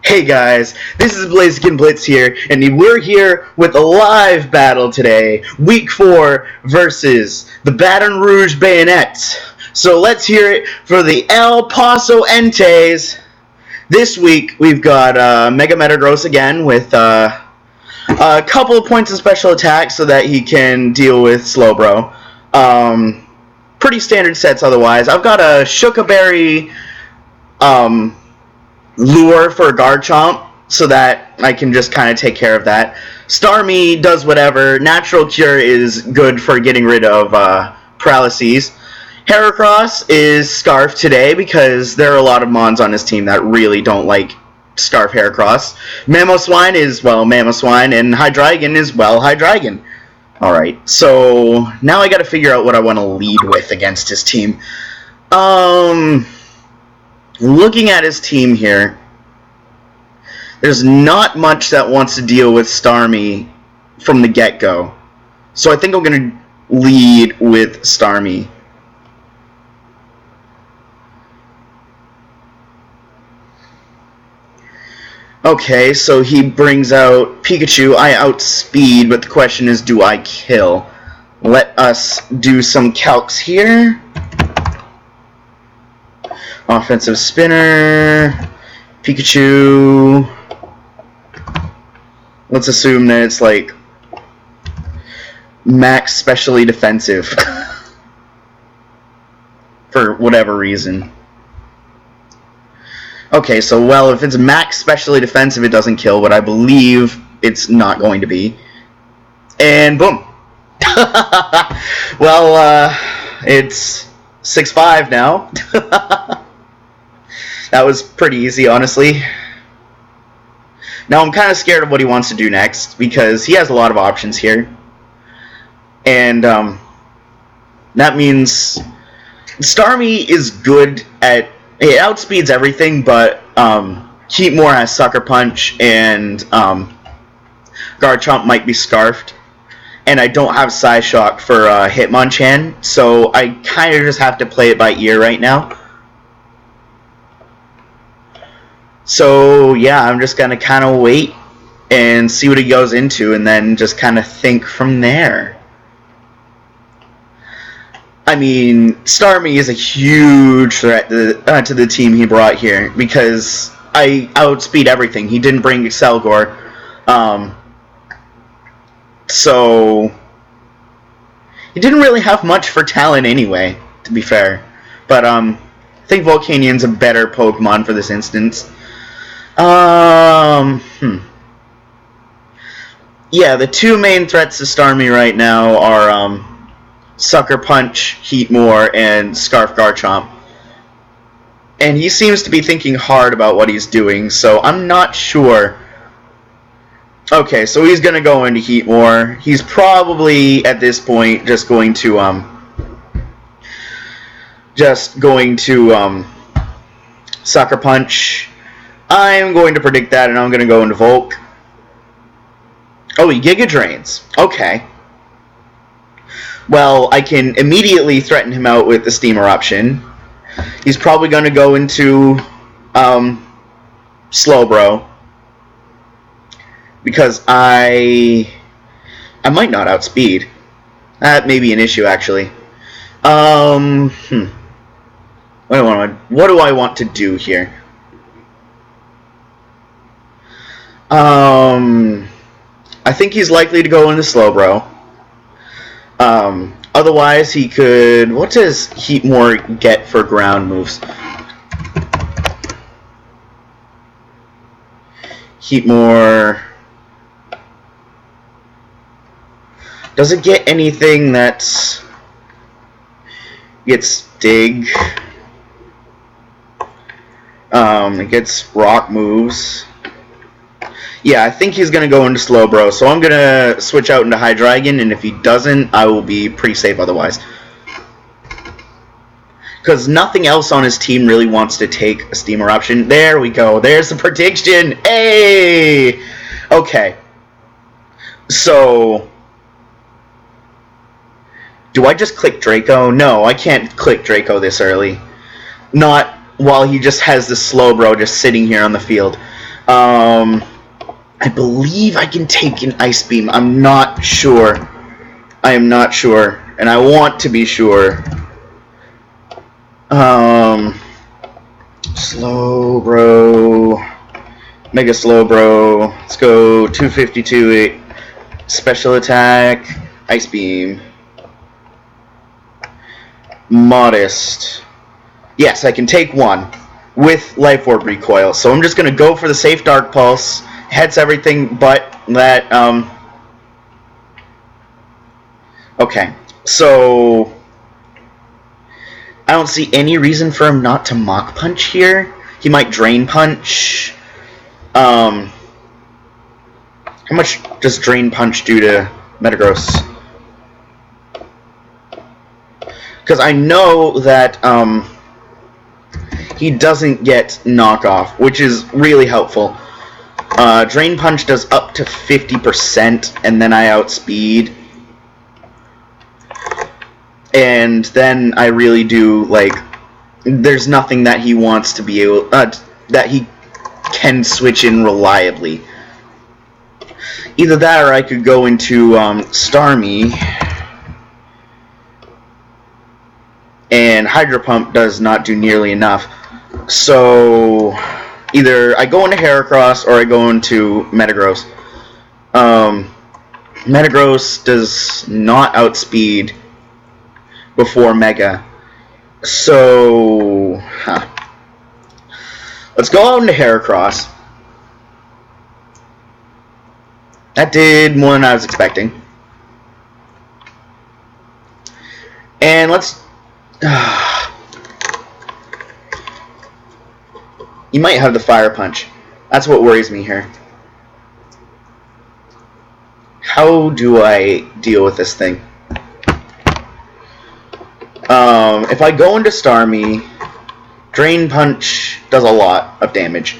Hey guys, this is Blaziken Blitz here, and we're here with a live battle today, Week 4 versus the Baton Rouge Banettes. So let's hear it for the El Paso Entes. This week we've got Mega Metagross again with a couple of points of special attack so that he can deal with Slowbro. Pretty standard sets otherwise. I've got a Shukaberry lure for a Garchomp so that I can just kind of take care of that. Starmie does whatever. Natural Cure is good for getting rid of paralyses. Heracross is Scarf today because there are a lot of Mons on his team that really don't like Scarf Heracross. Mamoswine is, well, Mamoswine, and Hydreigon is, well, Hydreigon. Alright, so now I gotta figure out what I want to lead with against his team. Looking at his team here, there's not much that wants to deal with Starmie from the get-go. So I think I'm going to lead with Starmie. Okay, so he brings out Pikachu. I outspeed, but the question is, do I kill? Let us do some calcs here. Offensive Spinner, Pikachu. Let's assume that it's like max specially defensive for whatever reason. Okay, so well, if it's max specially defensive, it doesn't kill, but I believe it's not going to be. And boom. Well, it's 6-5 now. That was pretty easy, honestly. Now I'm kind of scared of what he wants to do next, because he has a lot of options here. And that means Starmie is good at... It outspeeds everything, but Heatmore has Sucker Punch, and Garchomp might be Scarfed. And I don't have Psyshock for Hitmonchan, so I kind of just have to play it by ear right now. So, yeah, I'm just going to kind of wait and see what he goes into and then just kind of think from there. I mean, Starmie is a huge threat to the team he brought here because I outspeed everything. He didn't bring Excelgor. So, he didn't really have much for Talon anyway, to be fair. But I think Volcanion's a better Pokemon for this instance. Yeah, the two main threats to Starmie right now are Sucker Punch, Heatmore, and Scarf Garchomp. And he seems to be thinking hard about what he's doing, so I'm not sure. Okay, so he's gonna go into Heatmore. He's probably at this point just going to Sucker Punch. I'm going to predict that, and I'm going to go into Volk. Oh, he Giga Drains. Okay. Well, I can immediately threaten him out with the Steam Eruption. He's probably going to go into Slowbro. Because I might not outspeed. That may be an issue, actually. What do I want to do here? I think he's likely to go into Slowbro. Otherwise, he could... What does Heatmore get for ground moves? Heatmore... Does it get anything that's... Gets Dig? It gets rock moves. Yeah, I think he's going to go into Slowbro, so I'm going to switch out into Hydreigon, and if he doesn't, I will be pretty safe otherwise. Because nothing else on his team really wants to take a Steam Eruption. There we go. There's the prediction. Hey! Okay. So... Do I just click Draco? No, I can't click Draco this early. Not while he just has the Slowbro just sitting here on the field. I believe I can take an Ice Beam. I'm not sure. I am not sure, and I want to be sure. Slow, bro. Mega slow, bro. Let's go 252. Special attack. Ice Beam. Modest. Yes, I can take one with Life Orb Recoil. So I'm just going to go for the safe Dark Pulse. Hits everything but that, Okay, so I don't see any reason for him not to Mach Punch here. He might Drain Punch. How much does Drain Punch do to Metagross? Because I know that he doesn't get knockoff, which is really helpful. Drain Punch does up to 50%, and then I outspeed. And then I really do, like, there's nothing that he wants to be able, that he can switch in reliably. Either that or I could go into Starmie, and Hydro Pump does not do nearly enough. So either I go into Heracross or I go into Metagross. Metagross does not outspeed before Mega. So let's go out into Heracross. That did more than I was expecting. And let's... You might have the Fire Punch. That's what worries me here. How do I deal with this thing? If I go into Starmie, Drain Punch does a lot of damage.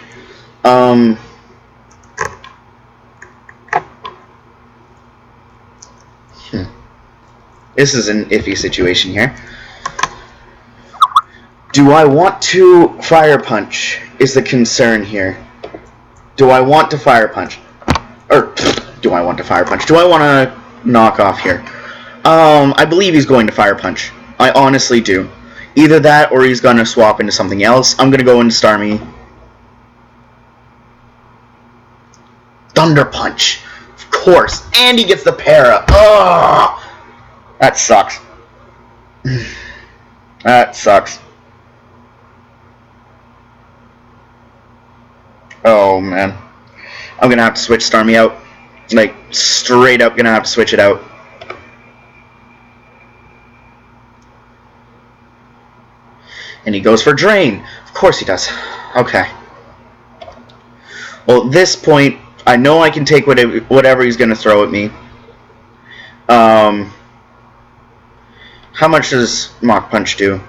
This is an iffy situation here. Do I want to Fire Punch is the concern here. Do I want to Fire Punch? Or, do I want to Fire Punch? Do I want to knock off here? I believe he's going to Fire Punch. I honestly do. Either that or he's going to swap into something else. I'm going to go into Starmie. Thunder Punch. Of course. And he gets the Para. Ugh! That sucks. That sucks. Oh, man. I'm going to have to switch Starmie out. Like, straight up going to have to switch it out. And he goes for Drain. Of course he does. Okay. Well, at this point, I know I can take whatever he's going to throw at me. How much does Mach Punch do?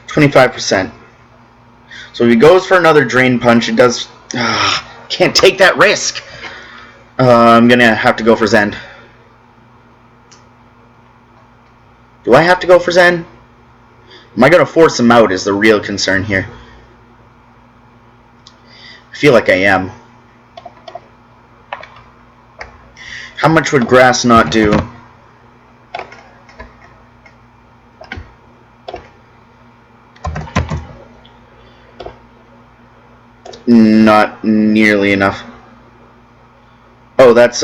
25%. So if he goes for another Drain Punch, it does... can't take that risk. I'm going to have to go for Zen. Do I have to go for Zen? Am I going to force him out is the real concern here. I feel like I am. How much would Grass not do? Not nearly enough. Oh, that's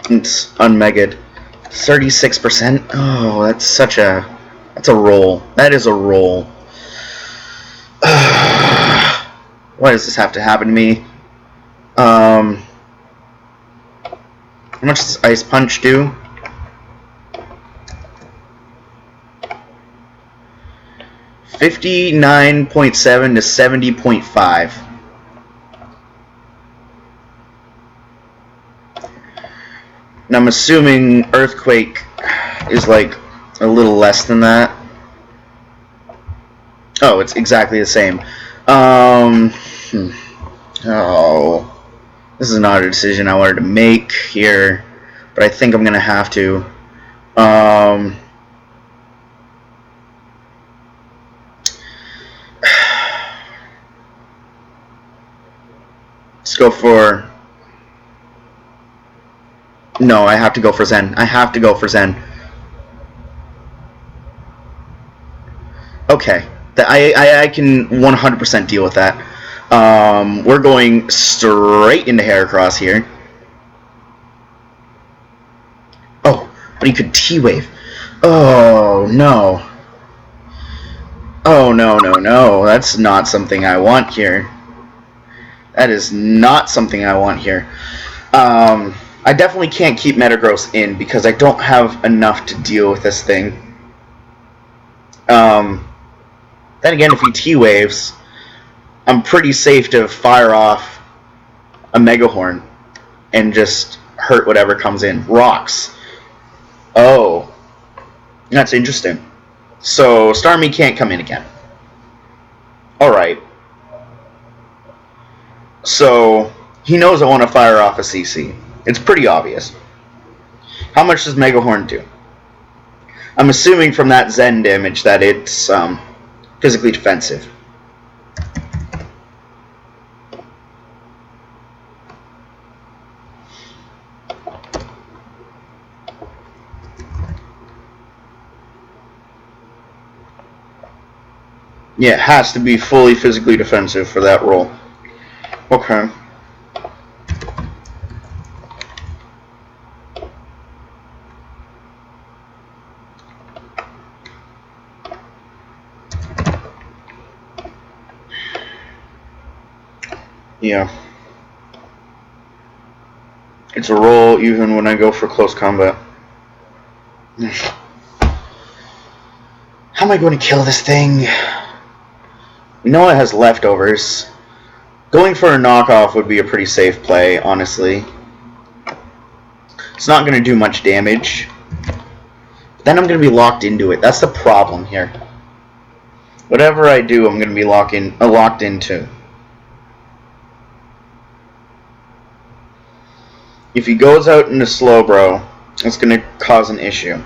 it's unmegad. 36%. Oh, that's such a... That's a roll. That is a roll. Why does this have to happen to me? How much does Ice Punch do? 59.7 to 70.5. And I'm assuming Earthquake is like a little less than that. Oh, it's exactly the same. Oh, this is not a decision I wanted to make here, but I think I'm gonna have to. Let's go for... No, I have to go for Zen. I have to go for Zen. Okay. I can 100% deal with that. We're going straight into Heracross here. Oh, but he could T-Wave. Oh, no. Oh, no, no, no. That's not something I want here. That is not something I want here. I definitely can't keep Metagross in because I don't have enough to deal with this thing. Then again, if he T-Waves, I'm pretty safe to fire off a Mega Horn and just hurt whatever comes in. Rocks. Oh. That's interesting. So, Starmie can't come in again. Alright. So, he knows I want to fire off a CC. It's pretty obvious. How much does Mega Horn do? I'm assuming from that Zen damage that it's physically defensive. Yeah, it has to be fully physically defensive for that roll. Okay. Yeah. It's a roll even when I go for close combat. How am I going to kill this thing? We know it has leftovers. Going for a knockoff would be a pretty safe play, honestly. It's not going to do much damage. But then I'm going to be locked into it. That's the problem here. Whatever I do, I'm going to be locked into. If he goes out into Slowbro, it's going to cause an issue.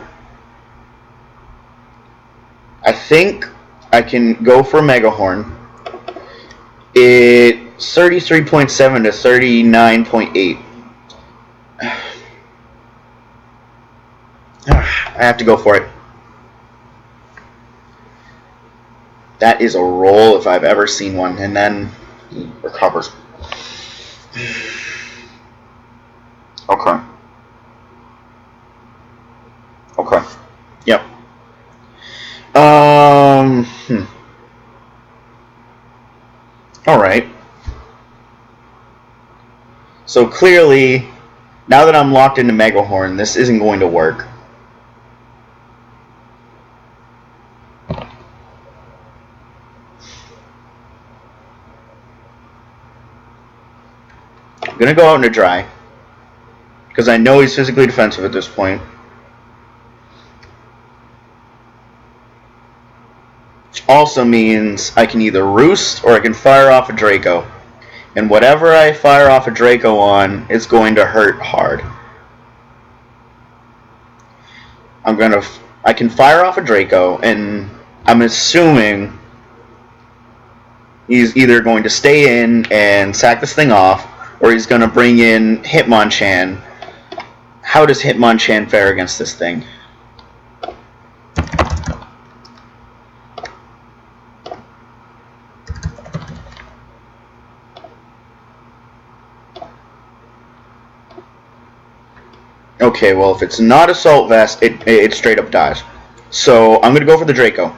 I think I can go for Mega Horn. It's 33.7 to 39.8. I have to go for it. That is a roll if I've ever seen one, and then he recovers. Okay. Okay. Yep. Alright. So clearly, now that I'm locked into Mega Horn, this isn't going to work. I'm going to go out into Dry. Because I know he's physically defensive at this point. Which also means I can either Roost or I can fire off a Draco. And whatever I fire off a Draco on, it's going to hurt hard. I can fire off a Draco, and I'm assuming he's either going to stay in and sack this thing off, or he's going to bring in Hitmonchan. How does Hitmonchan fare against this thing? Okay, well, if it's not Assault Vest, it straight up dies. So, I'm going to go for the Draco.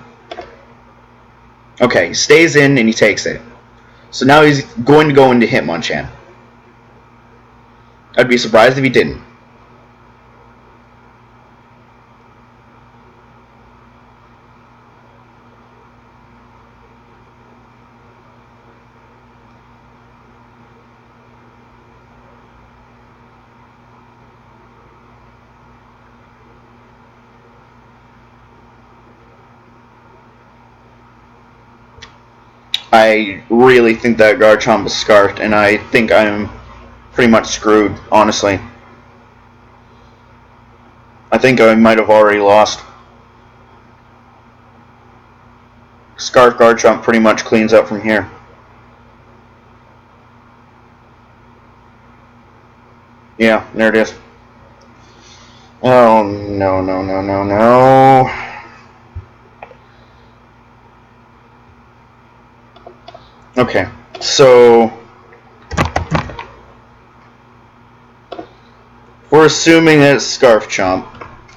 Okay, he stays in and he takes it. So now he's going to go into Hitmonchan. I'd be surprised if he didn't. I really think that Garchomp is scarfed, and I think I'm pretty much screwed, honestly. I think I might have already lost. Scarf Garchomp pretty much cleans up from here. Yeah, there it is. Oh, no, no, no, no, no. Okay, so we're assuming that it's Scarf Chomp.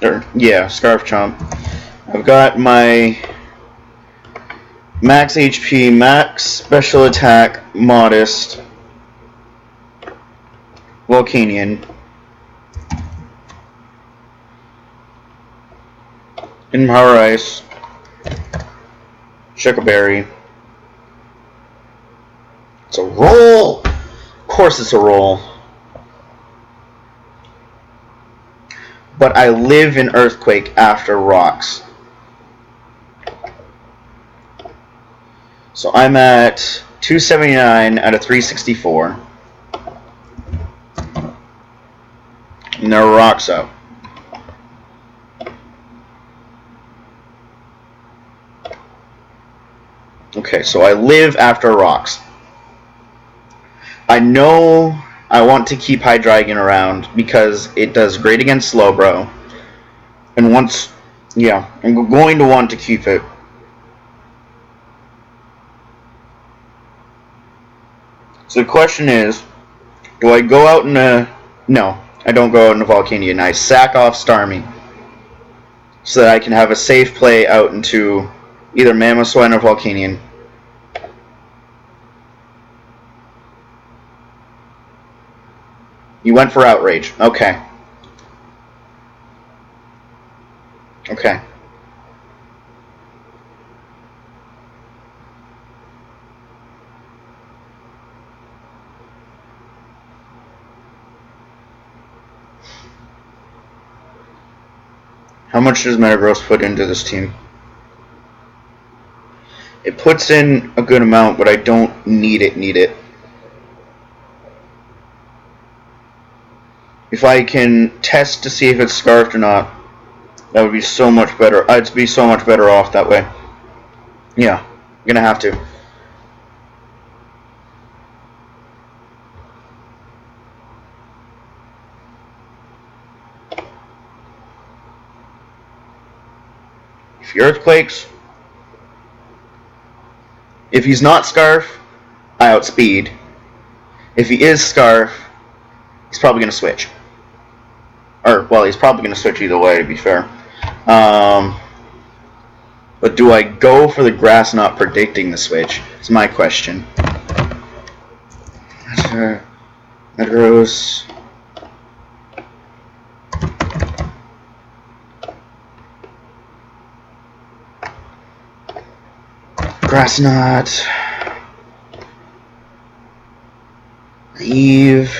Or, yeah, Scarf Chomp. I've got my max HP, max special attack, modest, Volcanion, Power Ice, Shuckleberry. It's a roll! Of course it's a roll. But I live in Earthquake after Rocks. So I'm at 279 out of 364. And there are Rocks up. Okay, so I live after Rocks. I know I want to keep Hydreigon around because it does great against Slowbro. And once, yeah, I'm going to want to keep it. So the question is, do I go out in a... No, I don't go out in a Volcanion. I sack off Starmie so that I can have a safe play out into either Mamoswine or Volcanion. You went for Outrage. Okay. Okay. How much does Metagross put into this team? It puts in a good amount, but I don't need it. If I can test to see if it's Scarfed or not, that would be so much better. I'd be so much better off that way. Yeah, I'm gonna have to. If he Earthquakes, if he's not Scarf, I outspeed. If he is Scarf, he's probably gonna switch. Or, well, he's probably gonna switch either way, to be fair. But do I go for the Grass not predicting the switch? It's my question. Metagross. Grass Knot. Eve.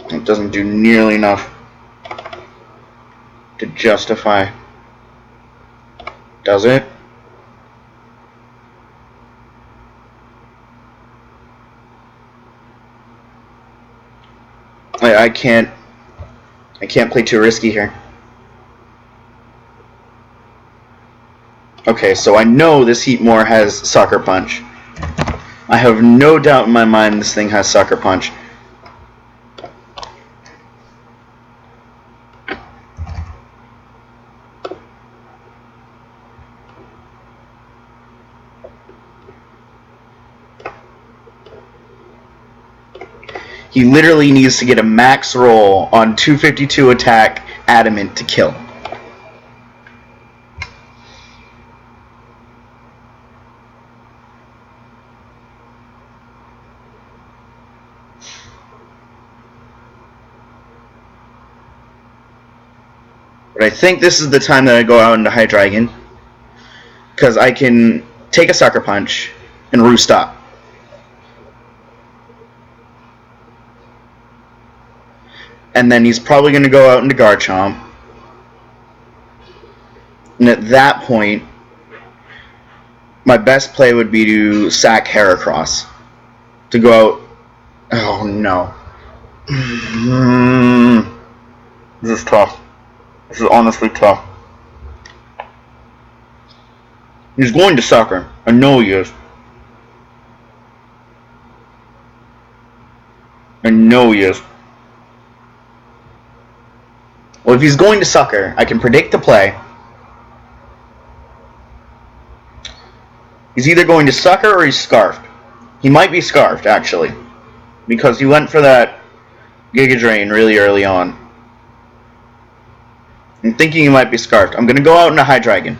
It doesn't do nearly enough to justify. Does it? I can't play too risky here. Okay, so I know this Heatmore has Sucker Punch. I have no doubt in my mind this thing has Sucker Punch. He literally needs to get a max roll on 252 attack Adamant to kill. But I think this is the time that I go out into Hydreigon, because I can take a Sucker Punch and Roost up. And then he's probably going to go out into Garchomp. And at that point, my best play would be to sack Heracross. To go out... Oh, no. This is tough. This is honestly tough. He's going to Sucker. I know he is. I know he is. Well, if he's going to sucker, I can predict the play. He's either going to sucker or he's scarfed. He might be scarfed, actually, because he went for that Giga Drain really early on. I'm thinking he might be scarfed. I'm going to go out in a High Dragon.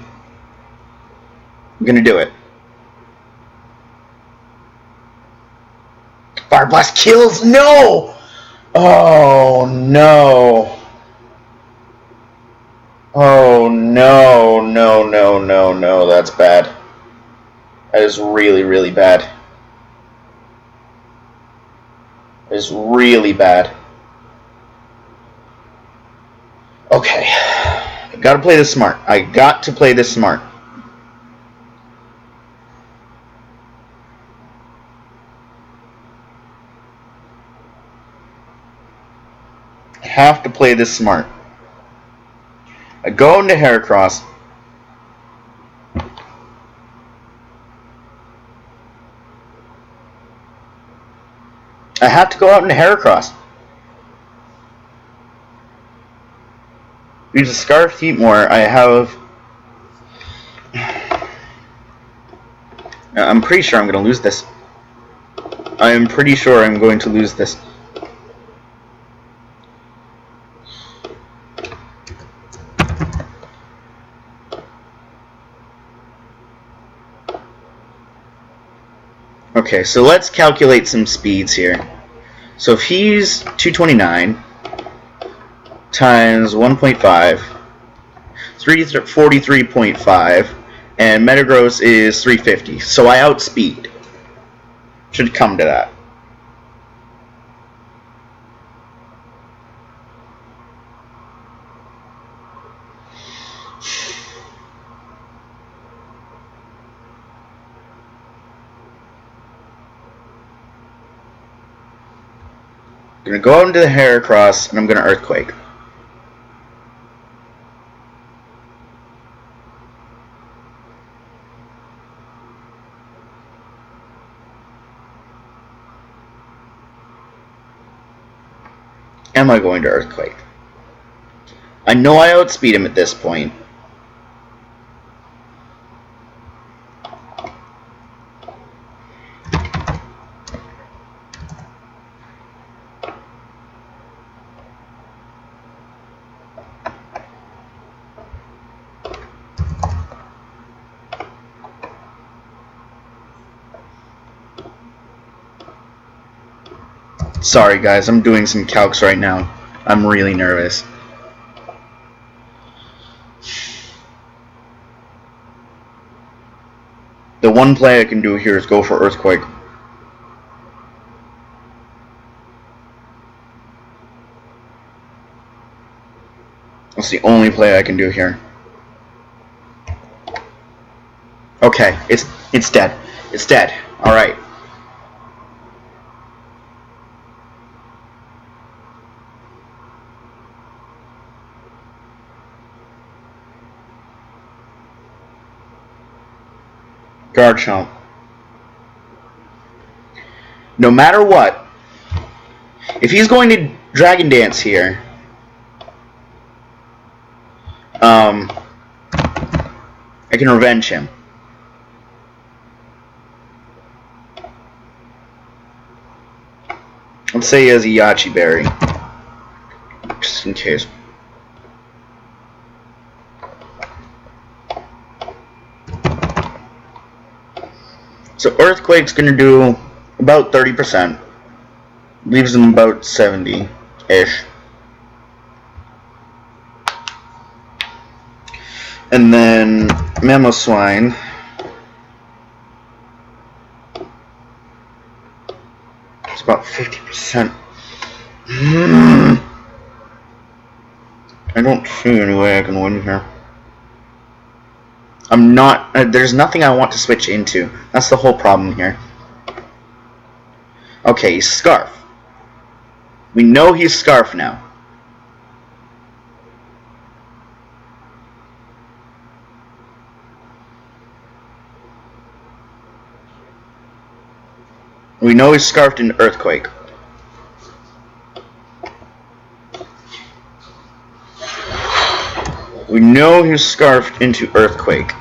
I'm going to do it. Fire Blast kills? No! Oh, no. Oh, no, no, no, no, no. That's bad. That is really, really bad. That is really bad. Okay. I gotta play this smart. I got to play this smart. I have to play this smart. I go into Heracross. I have to go out into Heracross. Use a Scarf Heatmore. I have... I'm pretty sure I'm going to lose this. I am pretty sure I'm going to lose this. Okay, so let's calculate some speeds here. So if he's 229 times 1.5, 343.5, and Metagross is 350. So I outspeed. Should come to that. I'm going to go out into the Heracross, and I'm going to Earthquake. Am I going to Earthquake? I know I outspeed him at this point. Sorry guys, I'm doing some calcs right now. I'm really nervous. The one play I can do here is go for Earthquake. That's the only play I can do here. Okay, it's dead. It's dead. Alright. Garchomp. No matter what, if he's going to Dragon Dance here, I can revenge him. Let's say he has a Yachi Berry, just in case. So Earthquake's going to do about 30%. Leaves him about 70-ish. And then Mamoswine. It's about 50%. I don't see any way I can win here. I'm not... there's nothing I want to switch into. That's the whole problem here. Okay, he's Scarf. We know he's Scarf now. We know he's Scarfed in Earthquake. We know he's scarfed into Earthquake.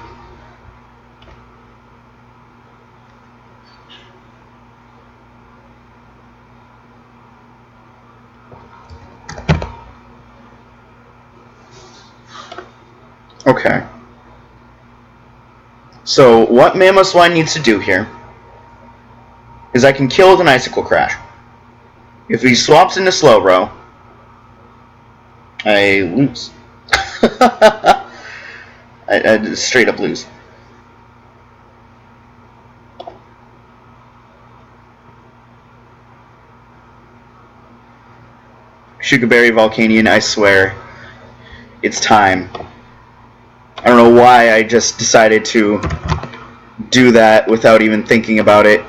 Okay. So what Mamoswine needs to do here is I can kill with an Icicle Crash. If he swaps into Slowbro, I lose. I straight up lose. Sugarberry Volcanion, I swear. It's time. I don't know why I just decided to do that without even thinking about it.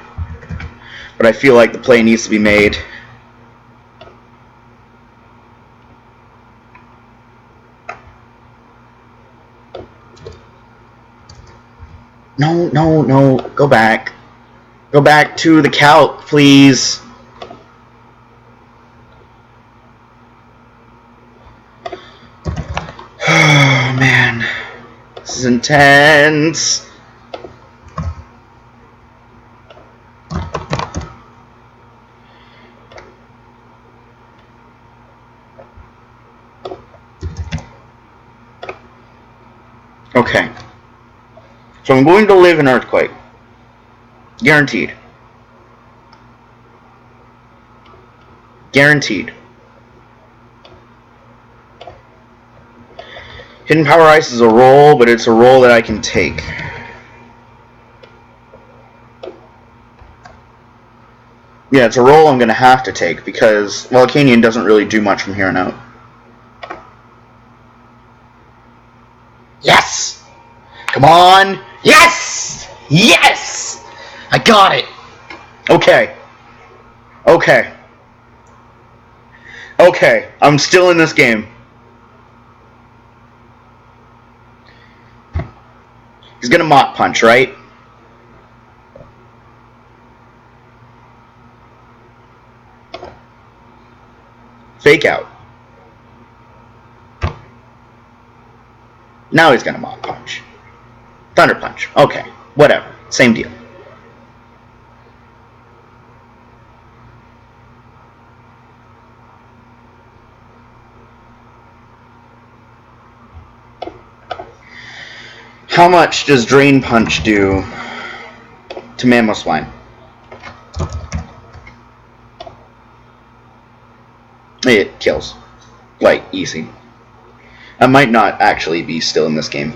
But I feel like the play needs to be made. No, no, no. Go back. Go back to the calc, please. Oh, man. This is intense. Okay. So I'm going to live in Earthquake. Guaranteed. Guaranteed. Hidden Power Ice is a roll, but it's a roll that I can take. Yeah, it's a roll I'm going to have to take because Volcanion doesn't really do much from here on out. Yes! Come on! Yes! Yes! I got it! Okay. Okay. Okay, I'm still in this game. He's gonna Mach Punch, right? Fake out. Now he's gonna Mach Punch. Thunder Punch. Okay, whatever. Same deal. How much does Drain Punch do to Mamoswine? It kills. Like, easy. I might not actually be still in this game.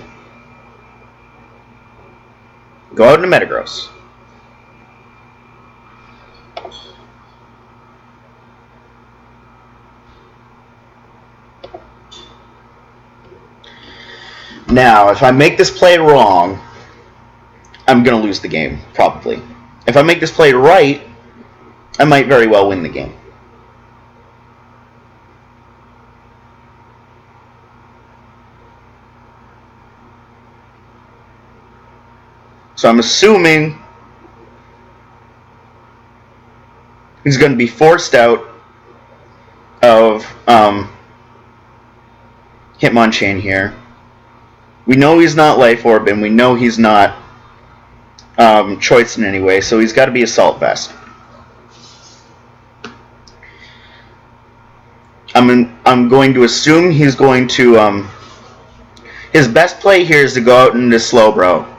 Go out into Metagross. Now, if I make this play wrong, I'm going to lose the game, probably. If I make this play right, I might very well win the game. So I'm assuming he's going to be forced out of Hitmonchan here. We know he's not Life Orb, and we know he's not Choice in any way, so he's got to be Assault Vest. I'm going to assume he's going to... his best play here is to go out into Slowbro.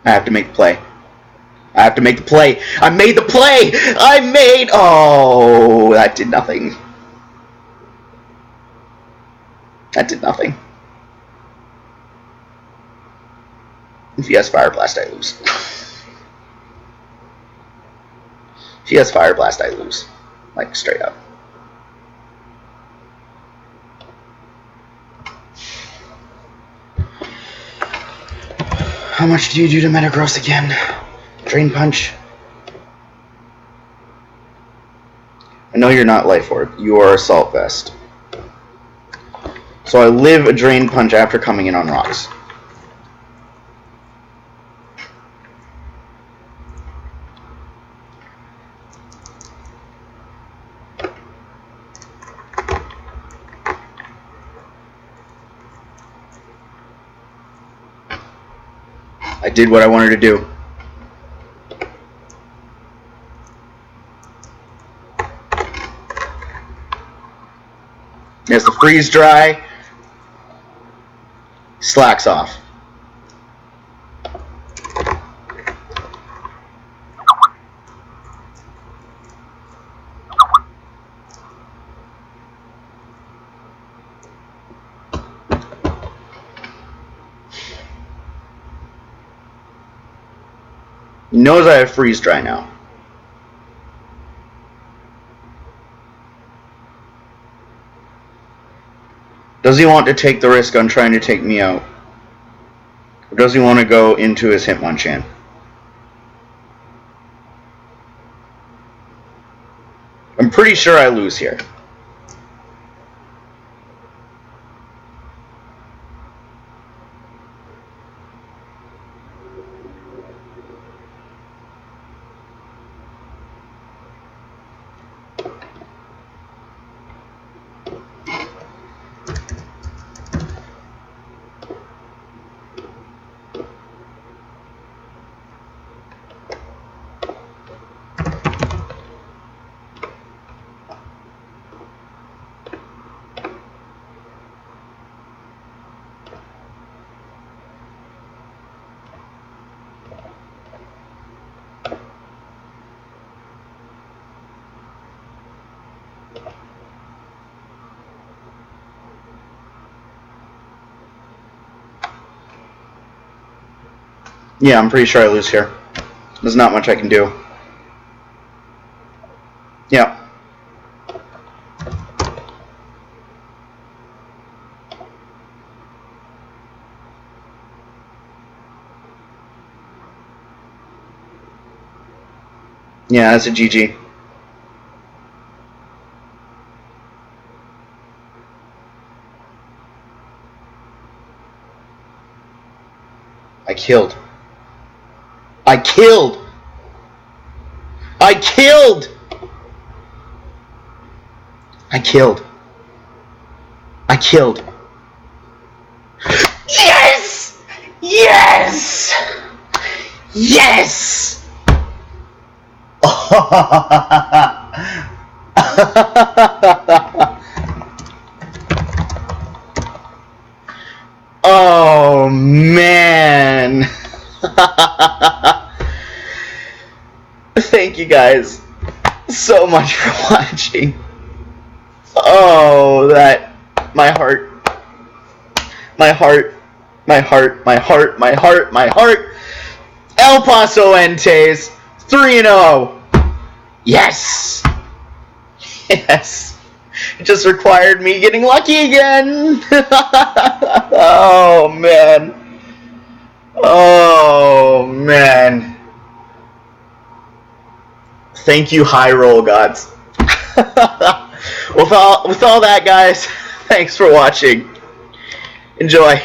I have to make the play. I have to make the play. I made the play! I made... Oh, that did nothing. That did nothing. If he has Fire Blast, I lose. If he has Fire Blast, I lose. Like, straight up. How much do you do to Metagross again? Drain Punch. I know you're not Life Orb. You are Assault Vest. So I live a Drain Punch after coming in on rocks. I did what I wanted to do. There's the freeze dry. Slacks off. He knows I have freeze dry now. Does he want to take the risk on trying to take me out? Or does he want to go into his Hitmonchan? I'm pretty sure I lose here. Yeah, I'm pretty sure I lose here. There's not much I can do. Yeah. Yeah, that's a GG. I killed. I killed! I killed! I killed. I killed. Yes! Yes! Yes! Oh, man. Thank you guys so much for watching. Oh, that, my heart, my heart, my heart, my heart, my heart, my heart. El Paso Entes, 3-0. Yes. Yes. It just required me getting lucky again. Oh, man. Oh, man. Thank you, high roll gods. With all that, guys, thanks for watching. Enjoy.